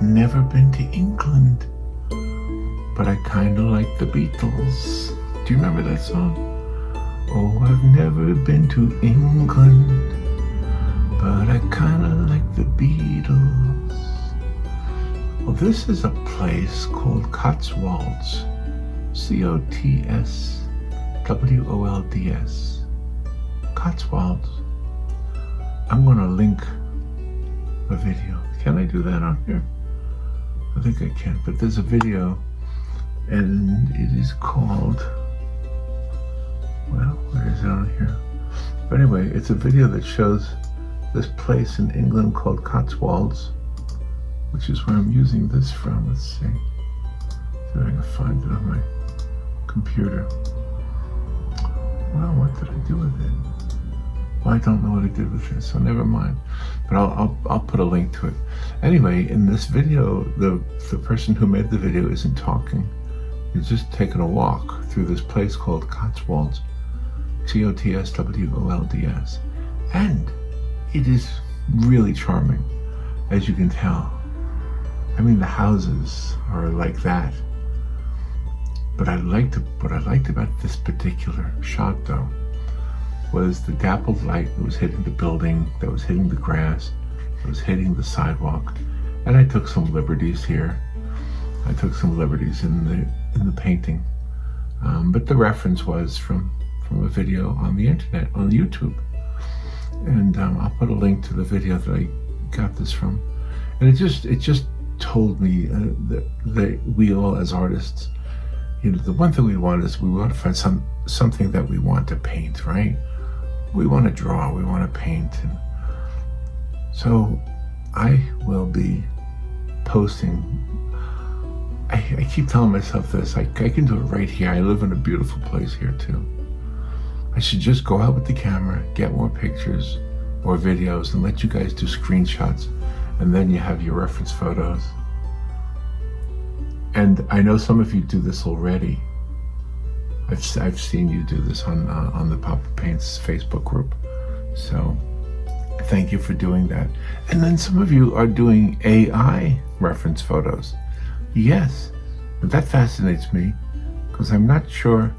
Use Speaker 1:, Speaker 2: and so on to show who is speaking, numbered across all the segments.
Speaker 1: never been to England, but I kinda like the Beatles. Do you remember that song? Oh, I've never been to England, but I kinda like the Beatles. Well, this is a place called Cotswolds. Cotswolds. Cotswolds. I'm gonna link a video. Can I do that on here? I think I can, but there's a video and it is called, well, where is it on here? But anyway, it's a video that shows this place in England called Cotswolds, which is where I'm using this from. Let's see. See if I can find it on my computer. Well, what did I do with it? Well, I don't know what I did with it, so never mind. But I'll put a link to it. Anyway, in this video, the person who made the video isn't talking. He's just taking a walk through this place called Cotswolds. Cotswolds. And it is really charming, as you can tell. I mean, the houses are like that. But what I liked about this particular shot, though, was the dappled light that was hitting the building, that was hitting the grass, that was hitting the sidewalk. And I took some liberties here. I took some liberties in the painting. But the reference was from a video on the internet, on YouTube. And I'll put a link to the video that I got this from. And it just told me that we all, as artists, you know, the one thing we want is we want to find something that we want to paint, right? We want to draw, we want to paint. And so I will be posting. I keep telling myself this, I can do it right here. I live in a beautiful place here too. I should just go out with the camera, get more pictures or videos and let you guys do screenshots, and then you have your reference photos. And I know some of you do this already. I've seen you do this on the Poppa Paints Facebook group. So thank you for doing that. And then some of you are doing AI reference photos. Yes, that fascinates me because I'm not sure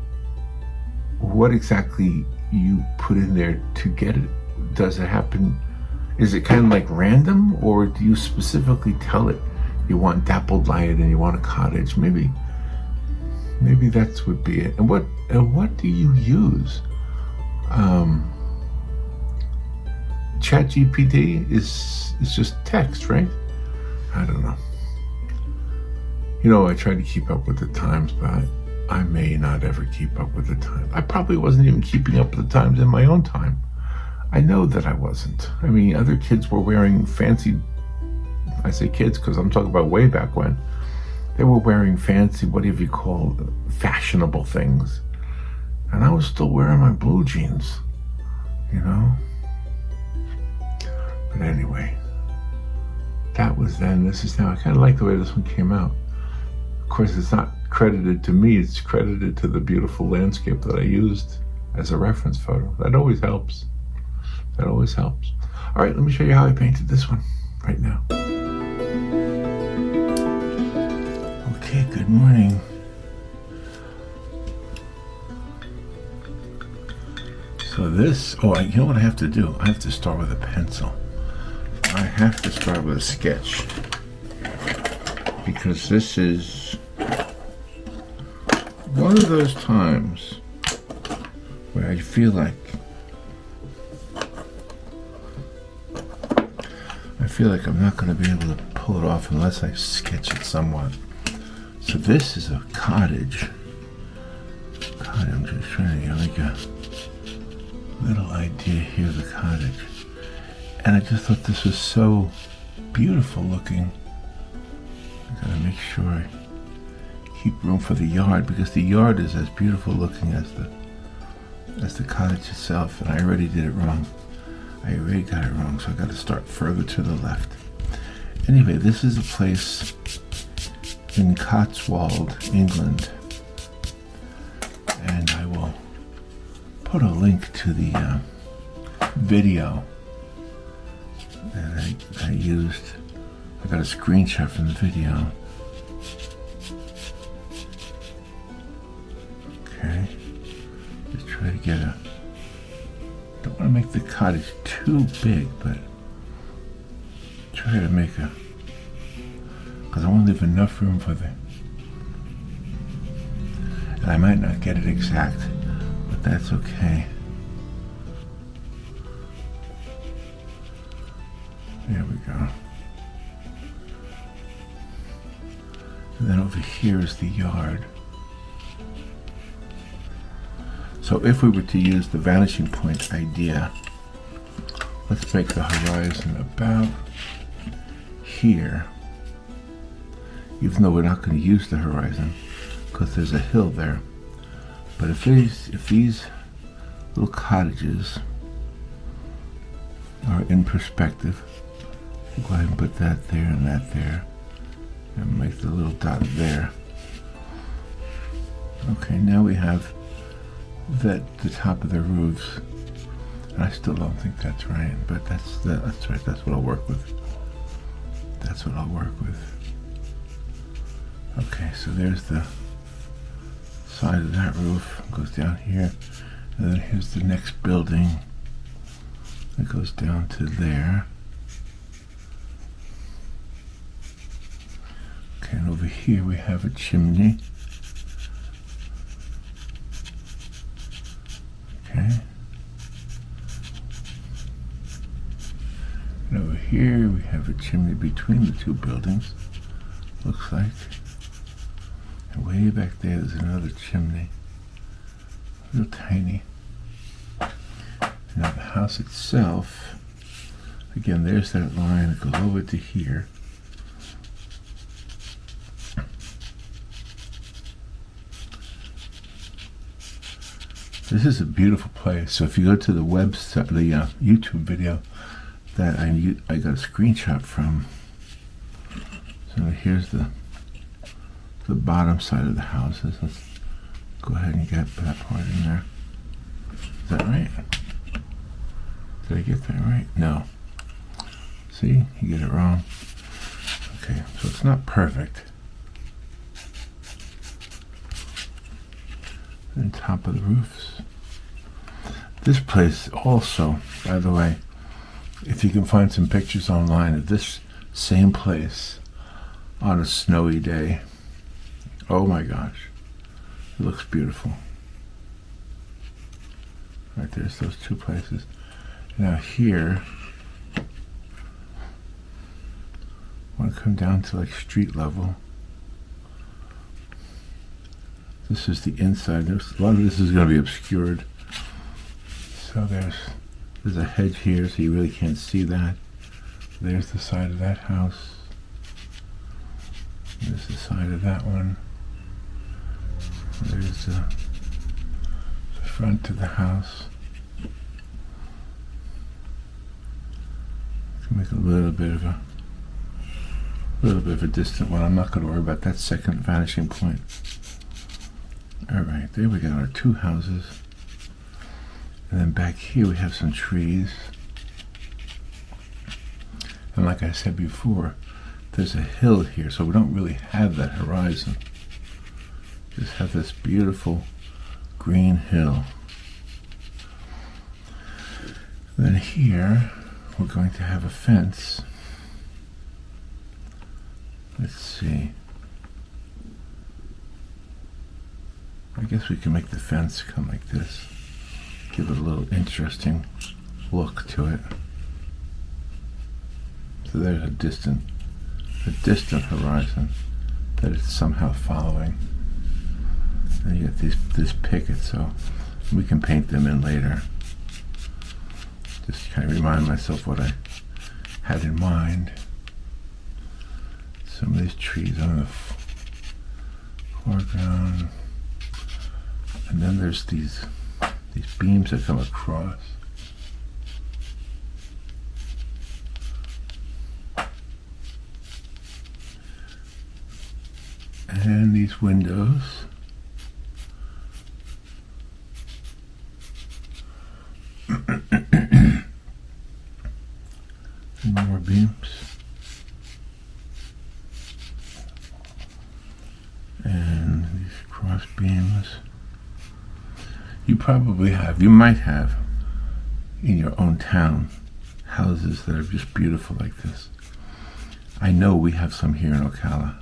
Speaker 1: what exactly you put in there to get it. Does it happen? Is it kind of like random, or do you specifically tell it you want dappled light and you want a cottage? Maybe that would be it. And what do you use? ChatGPT is just text, right? I don't know. You know, I try to keep up with the times, but I may not ever keep up with the times. I probably wasn't even keeping up with the times in my own time. I know that I wasn't. I mean, other kids were wearing fancy, I say kids because I'm talking about way back when. They were wearing fancy, whatever you call fashionable things. And I was still wearing my blue jeans, you know? But anyway, that was then, this is now. I kind of like the way this one came out. Of course, it's not credited to me, it's credited to the beautiful landscape that I used as a reference photo. That always helps. That always helps. All right, let me show you how I painted this one right now. Okay, good morning. So this, you know what I have to do? I have to start with a pencil. I have to start with a sketch because this is one of those times where I feel like I'm not going to be able to pull it off unless I sketch it somewhat. So this is a cottage. God, I'm just trying to get like a little idea here of the cottage. And I just thought this was so beautiful looking. I gotta make sure I keep room for the yard, because the yard is as beautiful looking as the cottage itself, and I already did it wrong. I already got it wrong, so I gotta start further to the left. Anyway, this is a place in Cotswold, England, and I will put a link to the video that I used I got a screenshot from the video. Okay, just try to get a, don't want to make the cottage too big, but try to make a, because I want to leave enough room for the, and I might not get it exact, but that's okay. There we go. And then over here is the yard. So if we were to use the vanishing point idea, let's make the horizon about here, even though we're not going to use the horizon because there's a hill there. But if these little cottages are in perspective, we'll go ahead and put that there and that there, and make the little dot there. Okay, now we have the top of the roofs. And I still don't think that's right, but that's right. That's what I'll work with. That's what I'll work with. Okay, so there's the side of that roof. It goes down here, and then here's the next building. It goes down to there. Okay, and over here we have a chimney. Okay. And over here we have a chimney between the two buildings, looks like. And way back there there's another chimney, real tiny. Now the house itself, again, there's that line that goes over to here. This is a beautiful place. So if you go to the website, the YouTube video that I got a screenshot from. So here's the bottom side of the houses. Let's go ahead and get that part in there. Is that right? Did I get that right? No. See, you get it wrong. Okay, so it's not perfect. And top of the roofs. This place also, by the way, if you can find some pictures online of this same place on a snowy day, oh my gosh, it looks beautiful. Right, there's those two places. Now here, I want to come down to like street level. This is the inside. A lot of this is going to be obscured. So there's a hedge here, so you really can't see that. There's the side of that house. There's the side of that one. There's the front of the house. Can make a little bit of a distant one. I'm not going to worry about that second vanishing point. All right, there we got our two houses. And then back here we have some trees. And like I said before, there's a hill here, so we don't really have that horizon. Just have this beautiful green hill. Then here, we're going to have a fence. Let's see. I guess we can make the fence come like this. Give it a little interesting look to it. So there's a distant horizon that it's somehow following. And you get this picket, so we can paint them in later. Just kind of remind myself what I had in mind. Some of these trees on the foreground. And then there's these beams that come across. And these windows. And more beams. You probably have, you might have in your own town houses that are just beautiful like this. I know we have some here in Ocala.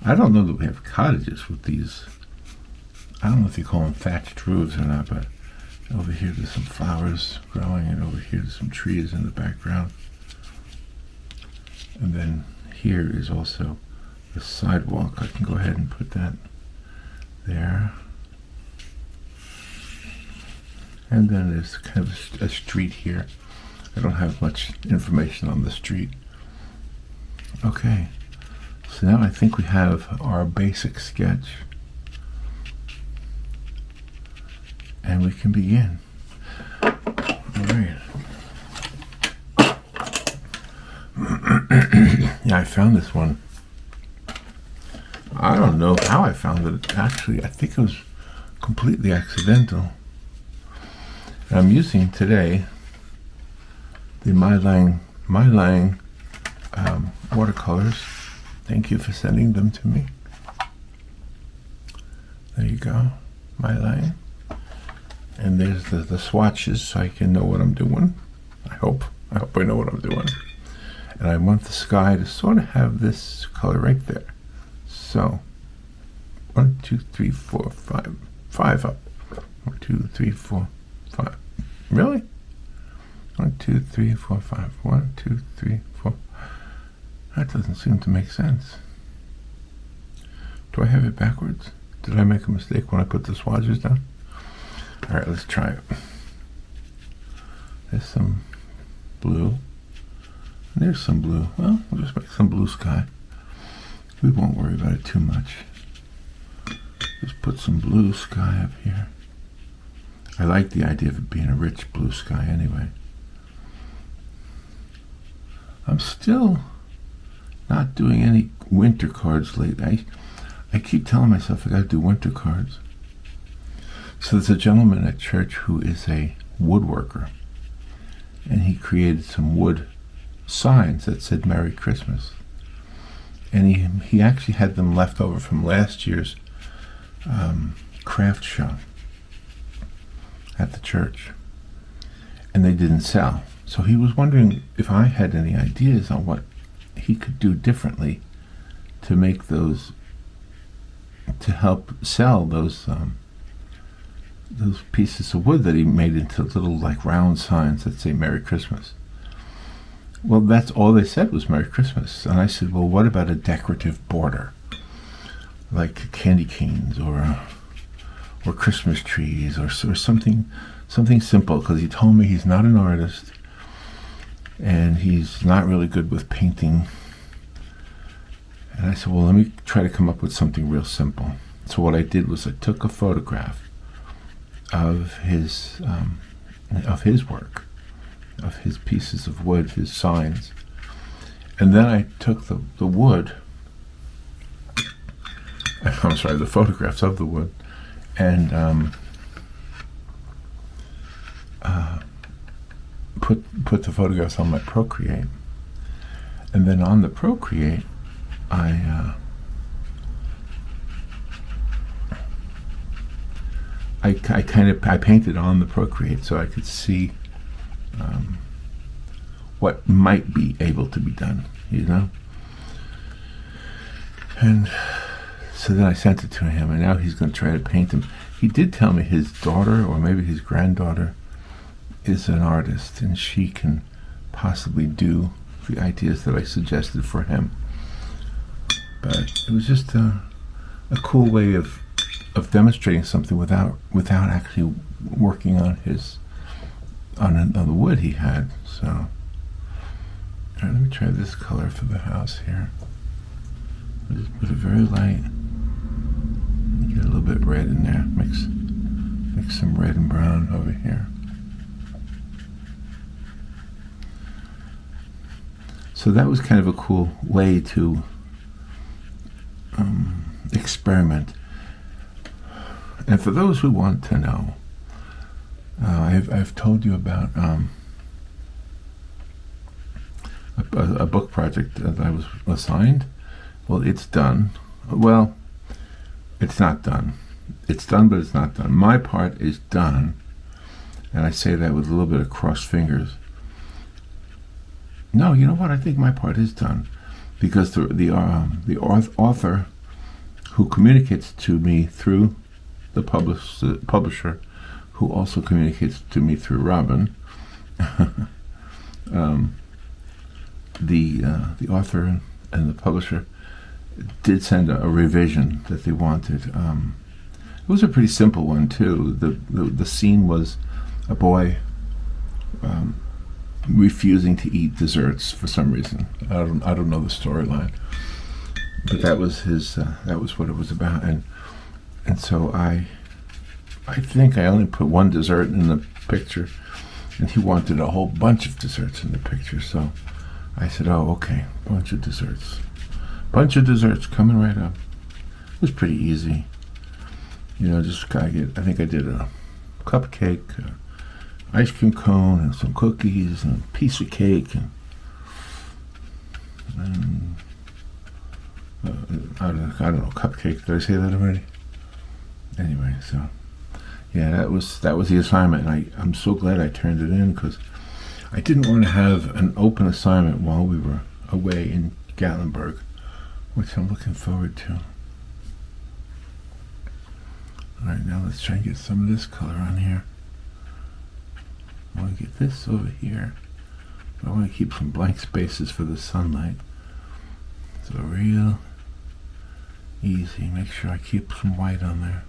Speaker 1: I don't know that we have cottages with these. I don't know if you call them thatched roofs or not, but over here there's some flowers growing, and over here there's some trees in the background. And then here is also the sidewalk. I can go ahead and put that there. And then there's kind of a street here. I don't have much information on the street. Okay, so now I think we have our basic sketch. And we can begin. All right. Yeah, I found this one. I don't know how I found it. Actually, I think it was completely accidental. And I'm using today the My Lang watercolors. Thank you for sending them to me. There you go, My Lang. And there's the swatches, so I can know what I'm doing. I hope I know what I'm doing. And I want the sky to sort of have this color right there. So 1, 2, 3, 4, 5. 5 up. 1, 2, 3, 4, 5. Really? 1, 2, 3, 4, 5. 1, 2, 3, 4. That doesn't seem to make sense. Do I have it backwards? Did I make a mistake when I put the swatches down? All right, let's try it. There's some blue. And there's some blue. Well, we'll just make some blue sky. We won't worry about it too much. Just put some blue sky up here. I like the idea of it being a rich blue sky anyway. I'm still not doing any winter cards lately. I keep telling myself I gotta do winter cards. So there's a gentleman at church who is a woodworker, and he created some wood signs that said Merry Christmas. And he actually had them left over from last year's craft show at the church, and they didn't sell. So he was wondering if I had any ideas on what he could do differently to make those, to help sell those pieces of wood that he made into little like round signs that say Merry Christmas. Well, that's all they said was Merry Christmas. And I said, well, what about a decorative border? Like candy canes or Christmas trees or something simple, because he told me he's not an artist and he's not really good with painting. And I said, well, let me try to come up with something real simple. So what I did was I took a photograph of his work, of his pieces of wood, his signs, and then I took the wood, I'm sorry, the photographs of the wood, and put the photographs on my Procreate, and then on the Procreate I painted on the Procreate so I could see what might be able to be done, you know. And so then I sent it to him, and now he's going to try to paint them. He did tell me his daughter, or maybe his granddaughter, is an artist, and she can possibly do the ideas that I suggested for him. But it was just a cool way of demonstrating something without actually working on the wood he had. So, all right, let me try this color for the house here. I'll just put it very light. Get a little bit red in there. Mix some red and brown over here. So that was kind of a cool way to experiment. And for those who want to know, I've told you about a book project that I was assigned. Well, it's done. Well, it's not done. it's done, but it's not done. My part is done, and I say that with a little bit of crossed fingers. No, you know what? I think my part is done, because the author who communicates to me through the publisher, who also communicates to me through Robin, the author and the publisher did send a revision that they wanted. It was a pretty simple one too. The scene was a boy refusing to eat desserts for some reason. I don't know the storyline, but that was his. That was what it was about. And so I think I only put one dessert in the picture, and he wanted a whole bunch of desserts in the picture. So I said, "Oh, okay, bunch of desserts coming right up." It was pretty easy, you know. Just I think I did a cupcake, ice cream cone, and some cookies, and a piece of cake, and I don't know, cupcake. Did I say that already? Anyway, so yeah, that was the assignment, and I'm so glad I turned it in, because I didn't want to have an open assignment while we were away in Gatlinburg, which I'm looking forward to. All right, now let's try and get some of this color on here. I want to get this over here, but I want to keep some blank spaces for the sunlight. So real easy. Make sure I keep some white on there.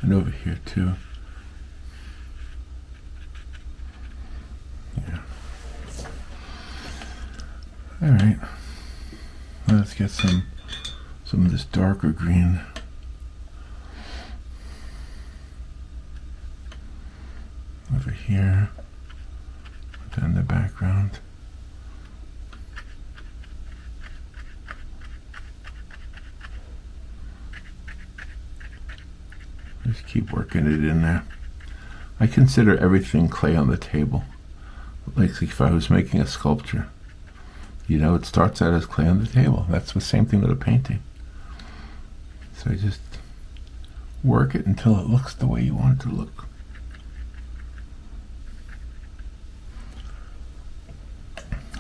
Speaker 1: And over here too. Yeah. All right. Now let's get some of this darker green. Over here. Down the background. Just keep working it in there. I consider everything clay on the table. Like if I was making a sculpture, you know, it starts out as clay on the table. That's the same thing with a painting. So I just work it until it looks the way you want it to look.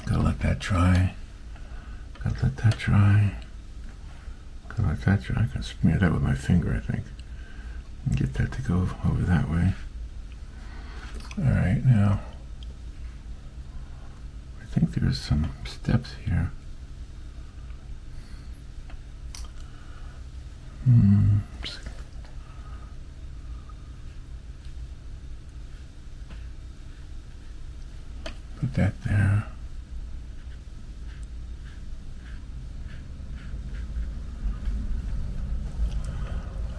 Speaker 1: Gotta let that dry. Gotta let that dry. Gotta let that dry. I can smear that with my finger, I think. And get that to go over that way. Alright, now I think there's some steps here. Put that there.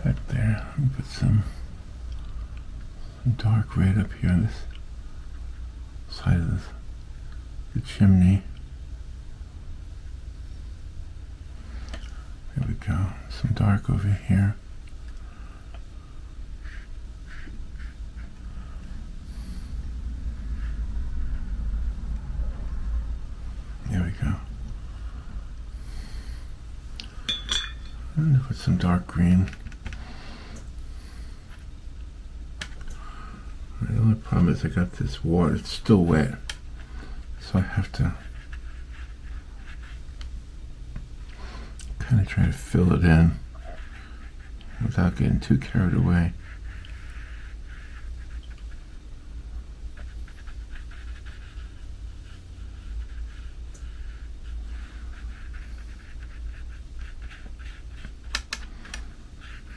Speaker 1: That there. And put some dark red up here on this side of the chimney. There we go. Some dark over here. There we go. And put some dark green. The only problem is I got this water, it's still wet, so I have to kind of try to fill it in without getting too carried away.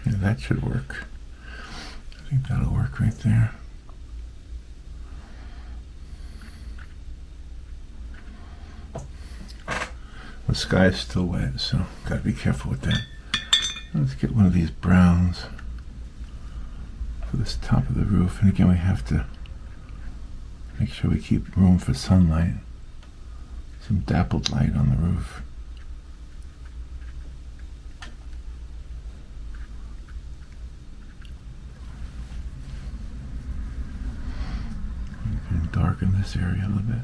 Speaker 1: Yeah, that should work. I think that'll work right there. The sky is still wet, so gotta be careful with that. Let's get one of these browns for this top of the roof. And again, we have to make sure we keep room for sunlight. Some dappled light on the roof. We can darken this area a little bit.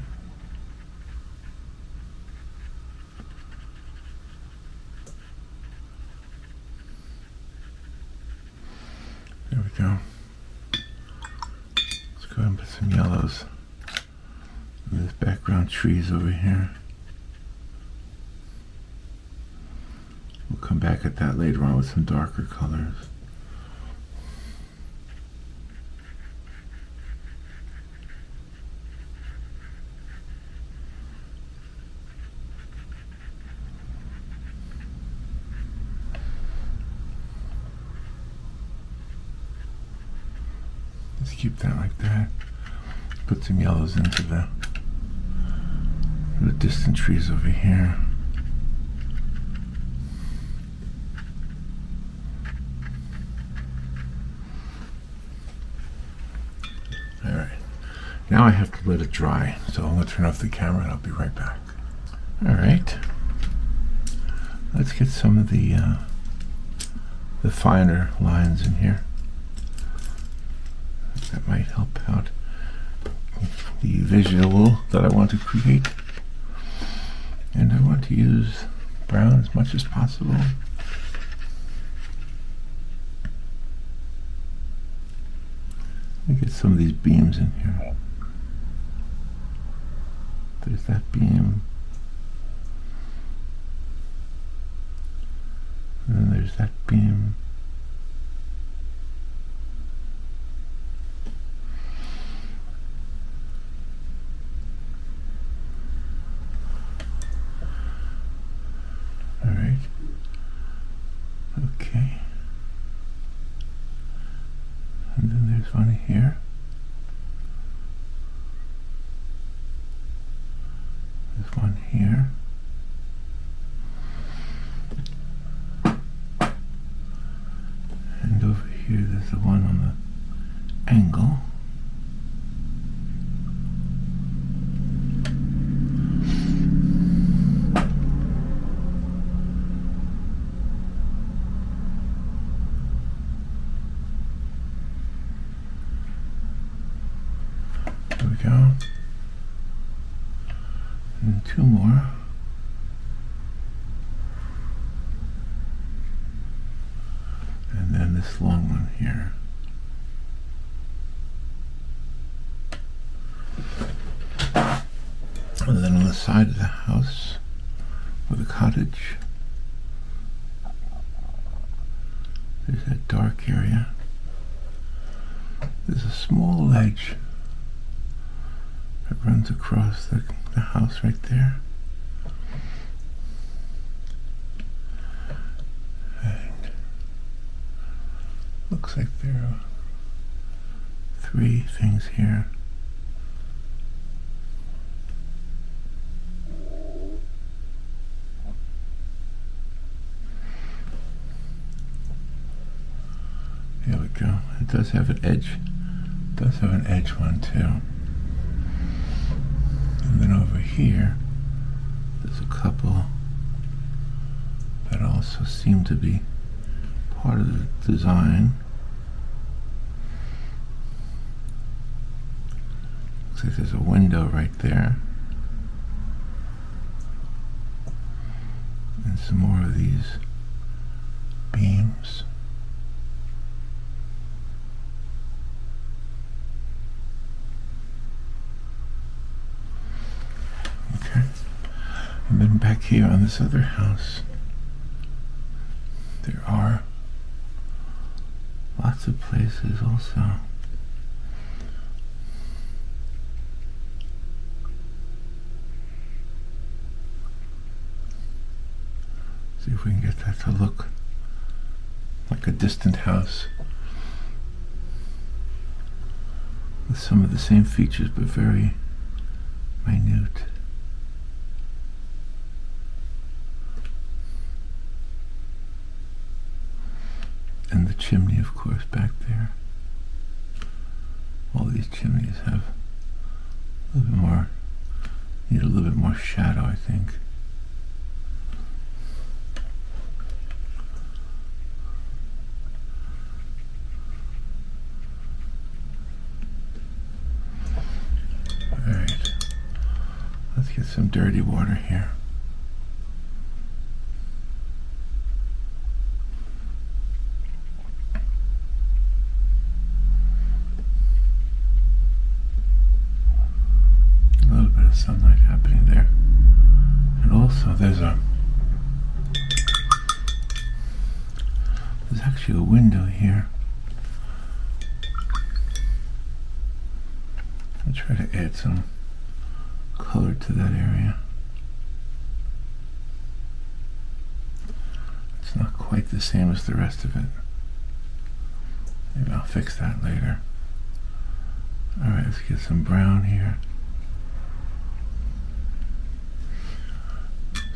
Speaker 1: go. Let's go ahead and put some yellows. And there's background trees over here. We'll come back at that later on with some darker colors. Let's keep that like that. Put some yellows into the distant trees over here. Alright, now I have to let it dry, so I'm going to turn off the camera and I'll be right back. Alright, let's get some of the finer lines in here. That might help out the visual that I want to create. And I want to use brown as much as possible. Let me get some of these beams in here. There's that beam. And then there's that beam. Okay. And then there's one here. There's one here. And over here there's the one on the angle. Go. And two more. And then this long one here. And then on the side of the house, or the cottage, there's that dark area. There's a small ledge that runs across the house right there. And looks like there are three things here. There we go. It does have an edge. It does have an edge one too. And then over here, there's a couple that also seem to be part of the design. Looks like there's a window right there. And some more of these beams. And then back here on this other house, there are lots of places also. See if we can get that to look like a distant house with some of the same features but very minute. And the chimney, of course, back there. All these chimneys have a little bit more, need a little bit more shadow, I think. Alright, let's get some dirty water here. Oh, there's actually a window here. I'll try to add some color to that area. It's not quite the same as the rest of it. Maybe I'll fix that later. Alright, let's get some brown here.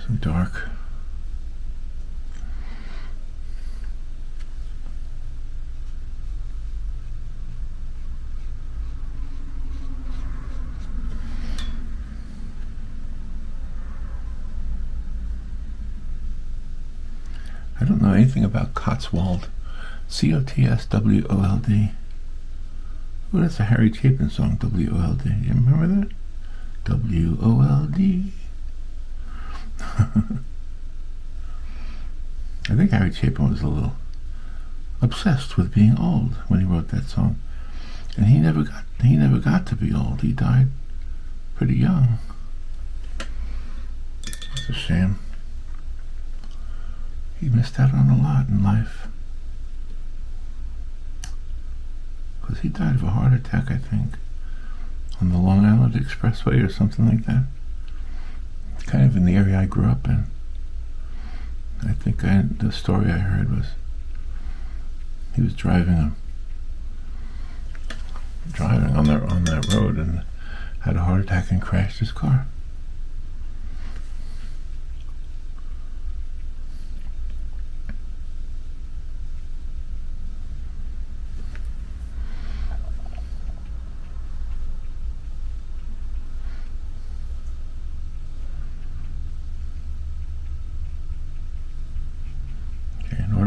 Speaker 1: Some dark. I don't know anything about Cotswold. Cotswold. Oh, that's a Harry Chapin song, WOLD. You remember that? WOLD. I think Harry Chapin was a little obsessed with being old when he wrote that song. And he never got to be old. He died pretty young. It's a shame. He missed out on a lot in life. Because he died of a heart attack, I think, on the Long Island Expressway or something like that. Kind of in the area I grew up in. I think the story I heard was he was driving on that road and had a heart attack and crashed his car.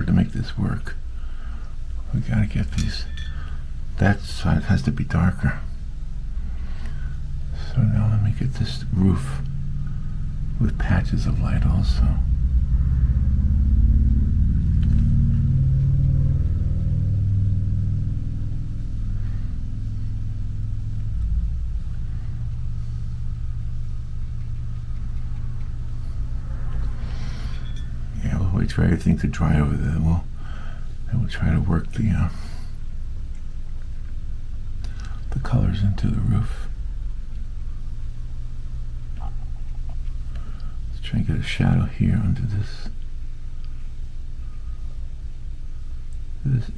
Speaker 1: To make this work, we gotta get these. That side has to be darker. So now let me get this roof with patches of light also. Wait for everything to dry over there. We'll try to work the colors into the roof. Let's try and get a shadow here under this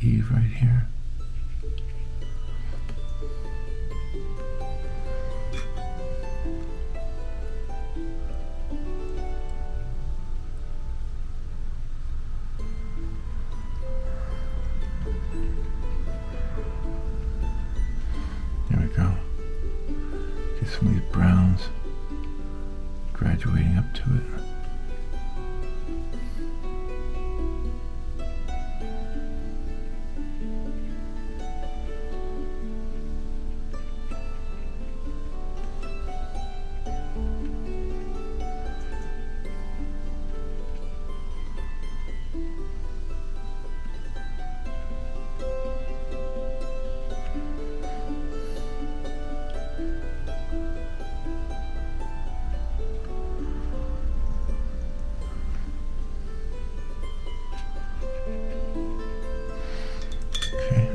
Speaker 1: eave right here. Some of these browns graduating up to it.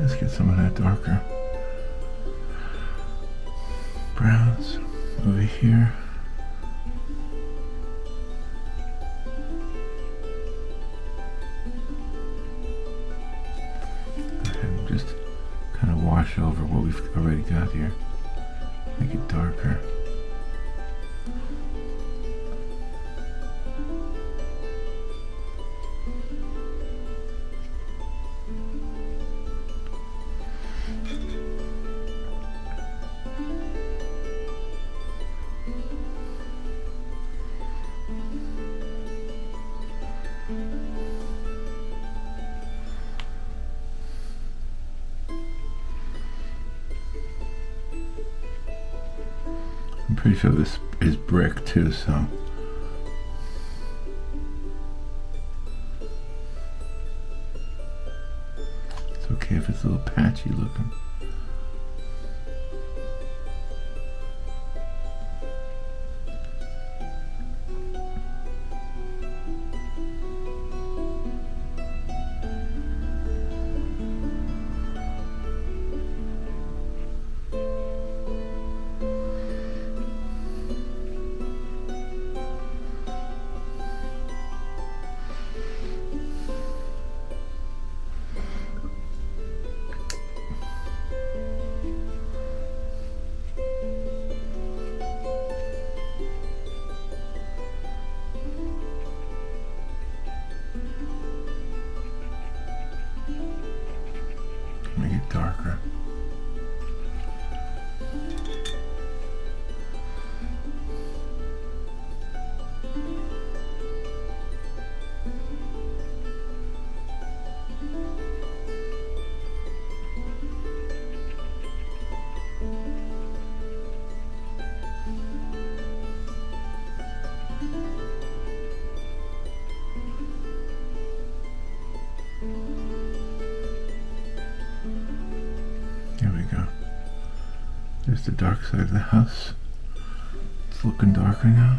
Speaker 1: Let's get some of that darker browns over here. And just kind of wash over what we've already got here. Make it darker. I'm pretty sure this is brick too, so it's okay if it's a little patchy looking. the dark side of the house. It's looking darker now.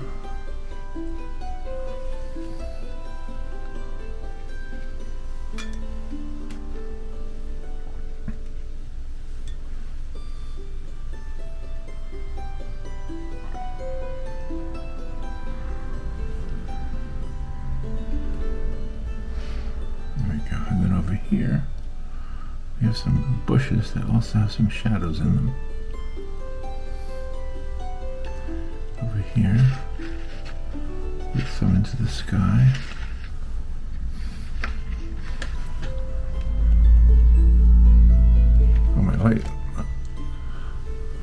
Speaker 1: Here we have some bushes that also have some shadows in them. Over here, with some into the sky. Oh,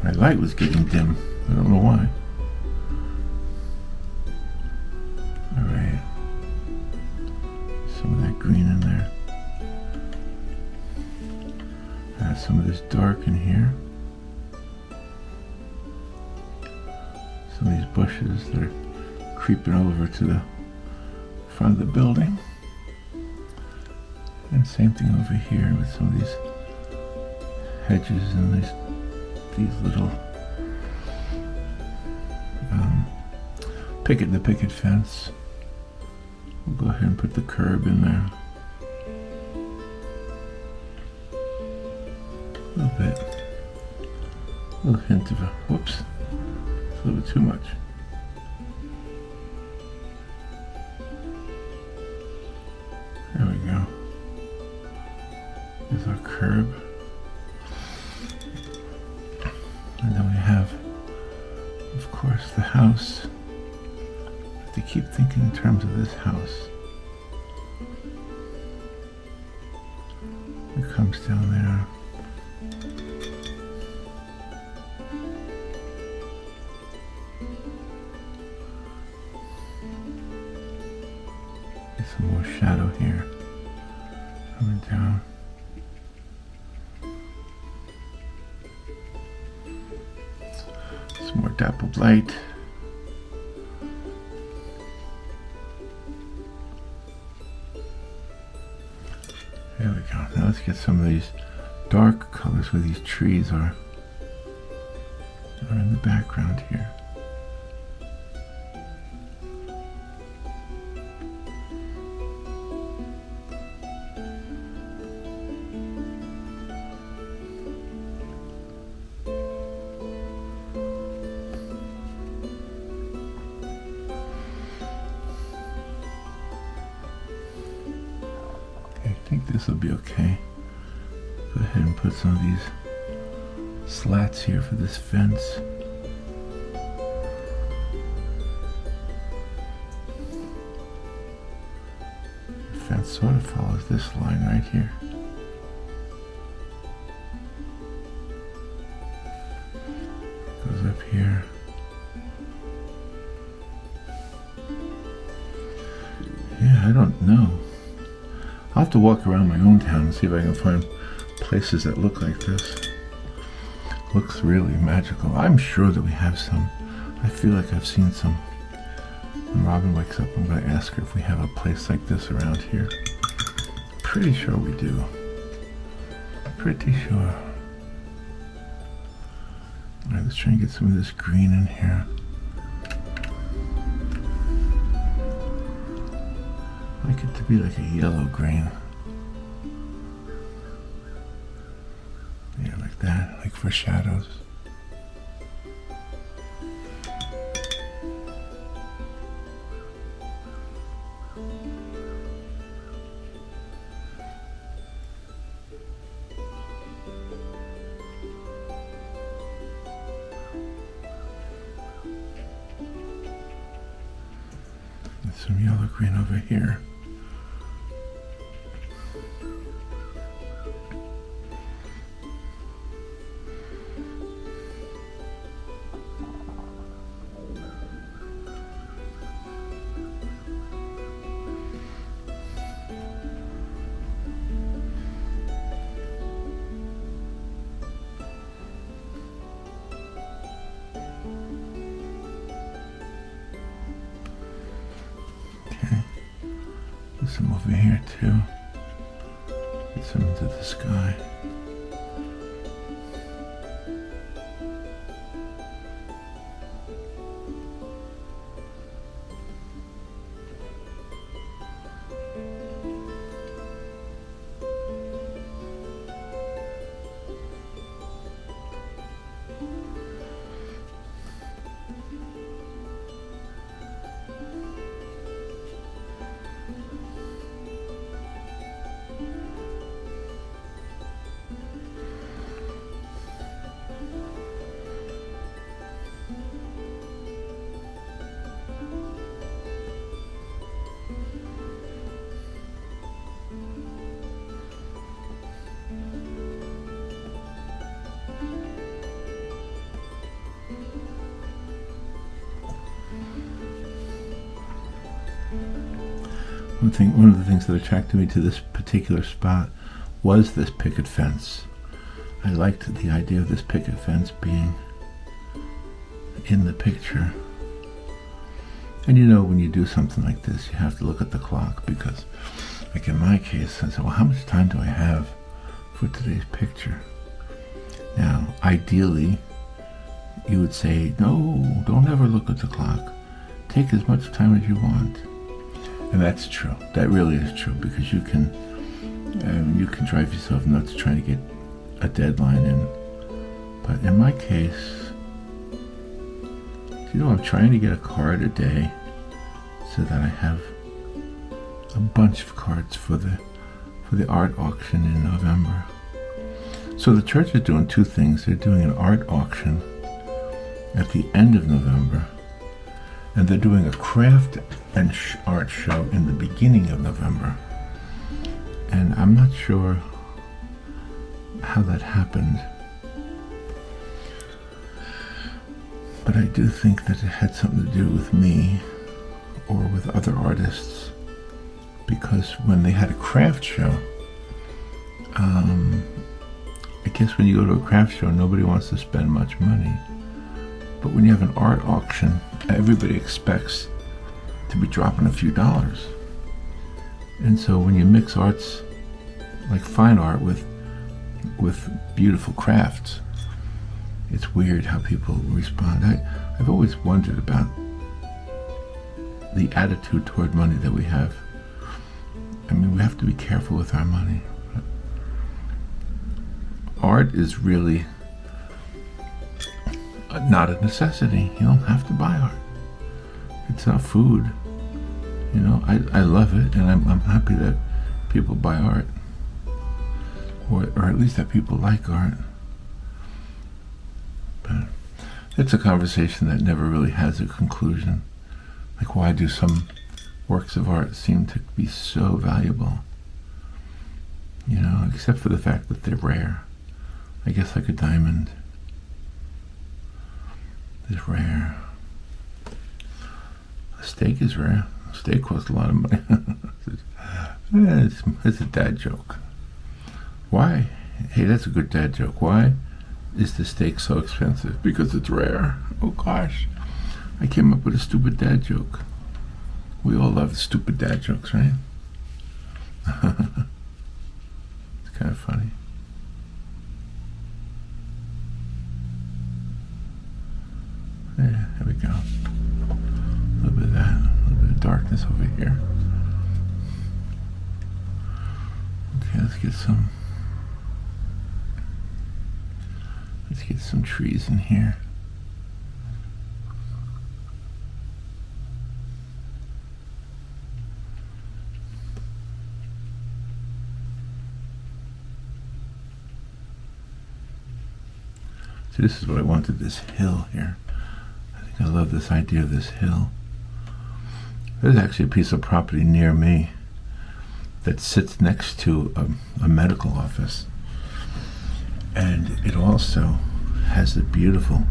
Speaker 1: my light was getting dim. I don't know why. All right, some of that green in there. Some of this dark in here. Some of these bushes that are creeping over to the front of the building. And same thing over here with some of these hedges and these little picket fence. We'll go ahead and put the curb in there. A little bit. A little hint of a, whoops, it's a little bit too much. There we go. There's our curb. And then we have, of course, the house. I have to keep thinking in terms of this house. It comes down there. Some more shadow here coming down. Some more dappled light. There we go. Now let's get some of these dark colors where these trees are in the background here. I think this will be okay. Go ahead and put some of these slats here for this fence. The fence sort of follows this line right here. Goes up here. Yeah, I don't know. I'll have to walk around my own town and see if I can find places that look like this. Looks really magical. I'm sure that we have some. I feel like I've seen some. When Robin wakes up, I'm going to ask her if we have a place like this around here. Pretty sure we do. Pretty sure. Alright, let's try and get some of this green in here. I like it to be like a yellow green. Yeah, like that, like for shadows. And some yellow green over here. Some over here too. Get some into the sky. One of the things that attracted me to this particular spot was this picket fence. I liked the idea of this picket fence being in the picture. And you know, when you do something like this, you have to look at the clock, because, like in my case, I said, well, how much time do I have for today's picture? Now, ideally, you would say, no, don't ever look at the clock. Take as much time as you want. And that's true. That really is true, because you can drive yourself nuts trying to get a deadline in. But in my case, you know, I'm trying to get a card a day so that I have a bunch of cards for the art auction in November. So the church is doing two things. They're doing an art auction at the end of November, and they're doing a craft and art show in the beginning of November. And I'm not sure how that happened, but I do think that it had something to do with me or with other artists, because when they had a craft show, I guess when you go to a craft show, nobody wants to spend much money. But when you have an art auction, everybody expects to be dropping a few dollars. And so when you mix arts, like fine art, with beautiful crafts, it's weird how people respond. I've always wondered about the attitude toward money that we have. I mean, we have to be careful with our money. Art is really not a necessity. You don't have to buy art. It's not food. You know, I love it, and I'm happy that people buy art, or at least that people like art. But it's a conversation that never really has a conclusion. Like, why do some works of art seem to be so valuable? You know, except for the fact that they're rare. I guess like a diamond is rare. A steak is rare. A steak costs a lot of money. It's a dad joke. Why? Hey, that's a good dad joke. Why is the steak so expensive? Because it's rare. Oh gosh. I came up with a stupid dad joke. We all love stupid dad jokes, right? It's kind of funny. Yeah, there we go. A little bit of that, a little bit of darkness over here. Okay, let's get some trees in here. So this is what I wanted, this hill here. I love this idea of this hill. There's actually a piece of property near me that sits next to a medical office, and it also has a beautiful,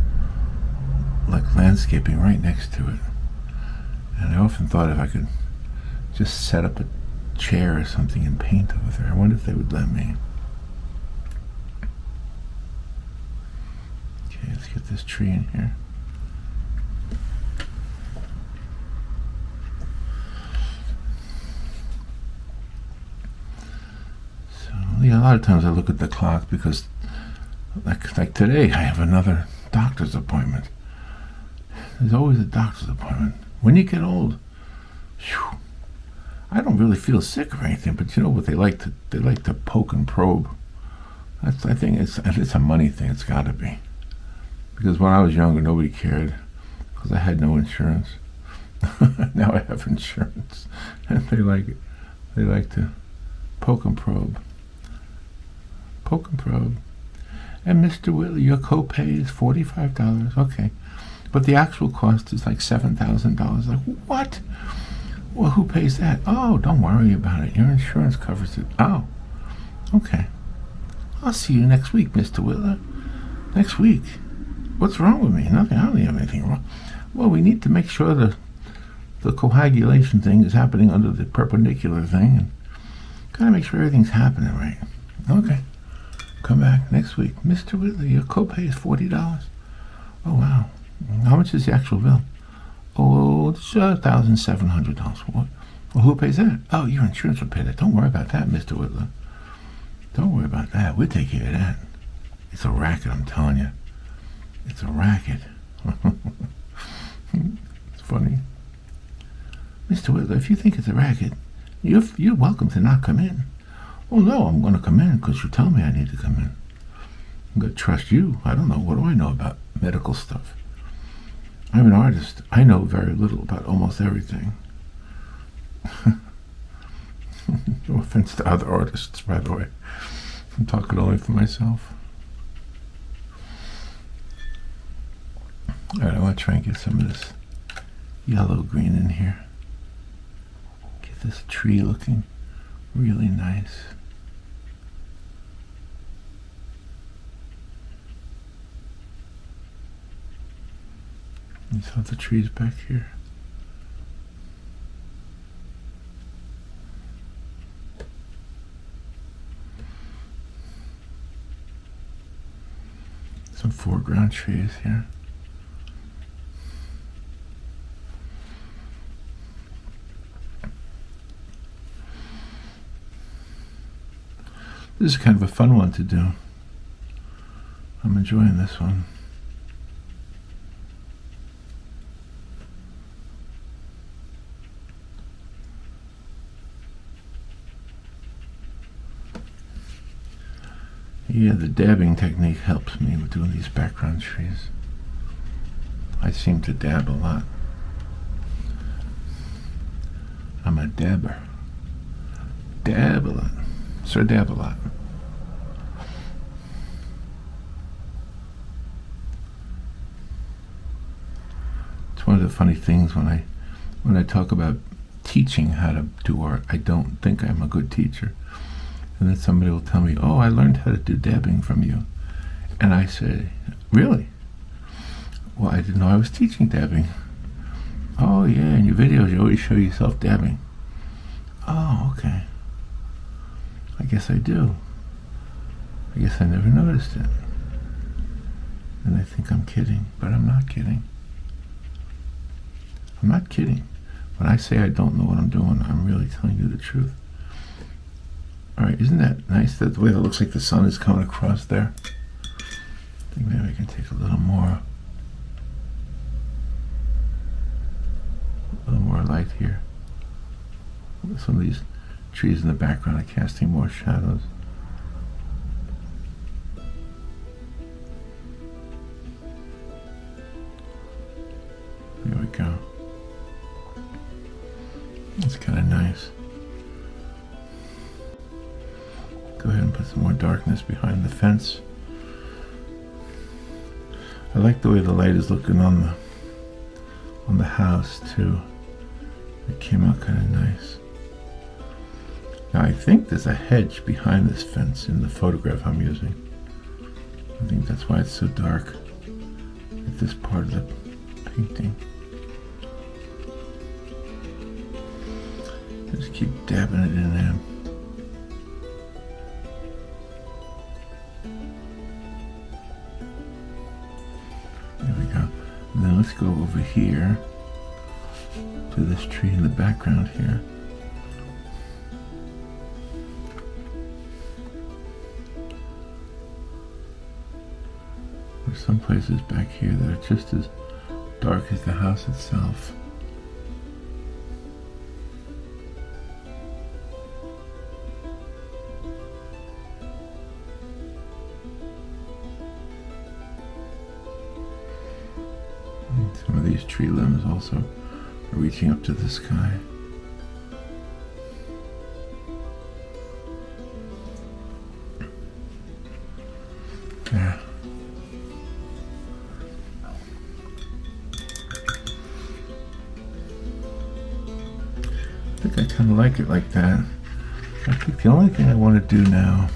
Speaker 1: like, landscaping right next to it. And I often thought if I could just set up a chair or something and paint over there, I wonder if they would let me. Okay, let's get this tree in here. Yeah, a lot of times I look at the clock because, like today, I have another doctor's appointment. There's always a doctor's appointment. When you get old, whew, I don't really feel sick or anything, but you know what they like to poke and probe. I think it's a money thing. It's got to be, because when I was younger, nobody cared because I had no insurance. Now I have insurance, and they like it. They like to poke and probe. Poke and probe. And Mr. Whitley, your copay is $45. Okay. But the actual cost is like $7,000. Like, what? Well, who pays that? Oh, don't worry about it. Your insurance covers it. Oh, okay. I'll see you next week, Mr. Whitler. Next week? What's wrong with me? Nothing. I don't have anything wrong. Well, we need to make sure the the coagulation thing is happening under the perpendicular thing, and gotta make sure everything's happening right. Okay. Come back next week. Mr. Whitley, your copay is $40. Oh, wow. How much is the actual bill? Oh, it's $1,700. What? Well, who pays that? Oh, your insurance will pay that. Don't worry about that, Mr. Whitley. Don't worry about that. We'll take care of that. It's a racket, I'm telling you. It's a racket. It's funny. Mr. Whitley, if you think it's a racket, you're welcome to not come in. Oh, no, I'm going to come in because you tell me I need to come in. I'm going to trust you. I don't know. What do I know about medical stuff? I'm an artist. I know very little about almost everything. No offense to other artists, by the way. I'm talking only for myself. All right, I want to try and get some of this yellow-green in here. Get this tree looking really nice. You saw the trees back here. Some foreground trees here. This is kind of a fun one to do. I'm enjoying this one. Yeah, the dabbing technique helps me with doing these background trees. I seem to dab a lot. I'm a dabber. Dab a lot. Sir Dab a lot. It's one of the funny things when I talk about teaching how to do art. I don't think I'm a good teacher. And then somebody will tell me, oh, I learned how to do dabbing from you. And I say, really? Well, I didn't know I was teaching dabbing. Oh, yeah, in your videos you always show yourself dabbing. Oh, okay. I guess I do. I guess I never noticed it. And I think I'm kidding, but I'm not kidding. I'm not kidding. When I say I don't know what I'm doing, I'm really telling you the truth. All right, isn't that nice, that the way that looks like the sun is coming across there? I think maybe I can take a little more light here. Some of these trees in the background are casting more shadows. There we go. That's kind of nice. Go ahead and put some more darkness behind the fence. I like the way the light is looking on the house too. It came out kind of nice. Now I think there's a hedge behind this fence in the photograph I'm using. I think that's why it's so dark at this part of the painting. Just keep dabbing it in there. There we go. And then let's go over here to this tree in the background here. There's some places back here that are just as dark as the house itself. And some of these tree limbs also are reaching up to the sky. There. I think I kind of like it like that. I think the only thing I want to do now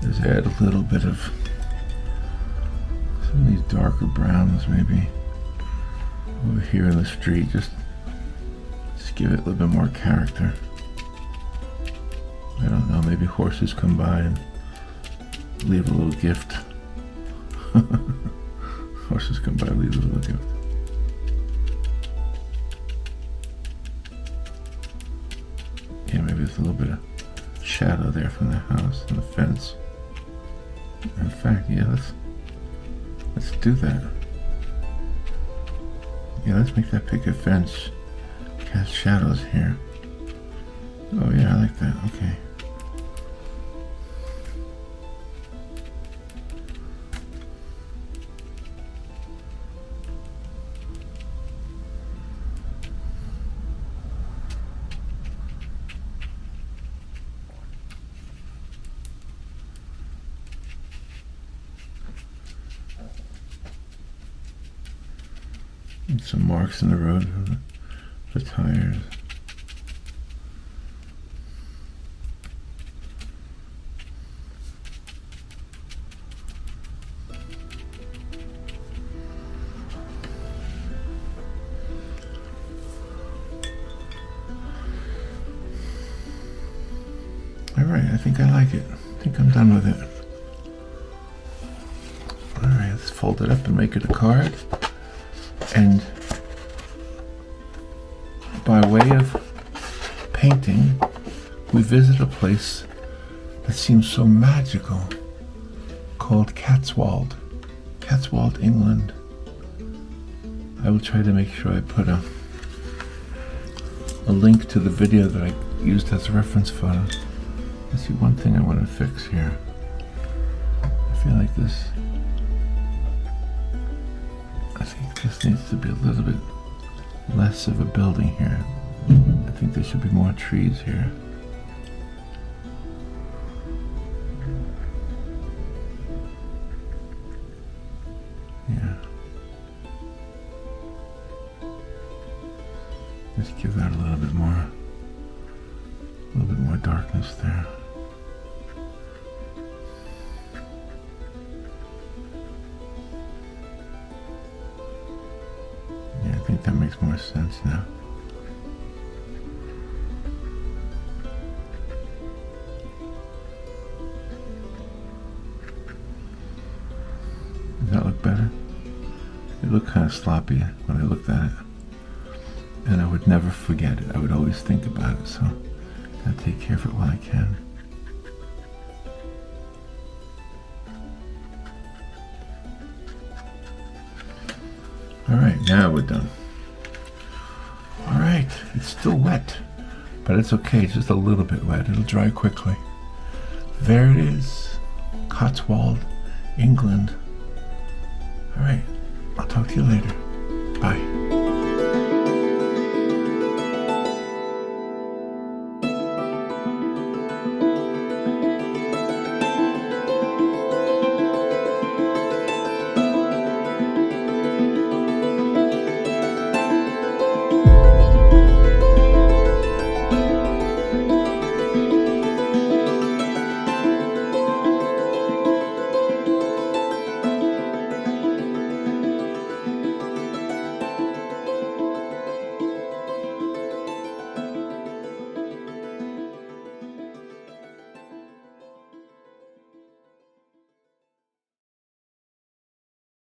Speaker 1: is add a little bit of some of these darker browns maybe over here in the street, just give it a little bit more character. I don't know, maybe horses come by and leave a little gift. Horses come by and leave a little gift. Yeah, maybe there's a little bit of shadow there from the house and the fence. In fact, yeah, let's do that. Yeah, let's make that picket fence cast shadows here. Oh yeah, I like that. Okay. And some marks in the road for tires. Alright, I think I like it. I think I'm done with it. Alright, let's fold it up and make it a card. And by way of painting, we visit a place that seems so magical called Cotswold. Cotswold, England. I will try to make sure I put a link to the video that I used as a reference photo. Let's see, one thing I want to fix here. I feel like this, I think this needs to be a little bit less of a building here. I think there should be more trees here. Yeah. Let's give that a little bit more darkness there. Yeah, I think that makes more sense now. Does that look better? It looked kind of sloppy when I looked at it. And I would never forget it. I would always think about it, so I'll take care of it while I can. Alright, now we're done. Alright, it's still wet, but it's okay, it's just a little bit wet. It'll dry quickly. There it is, Cotswold, England. Alright, I'll talk to you later. Bye.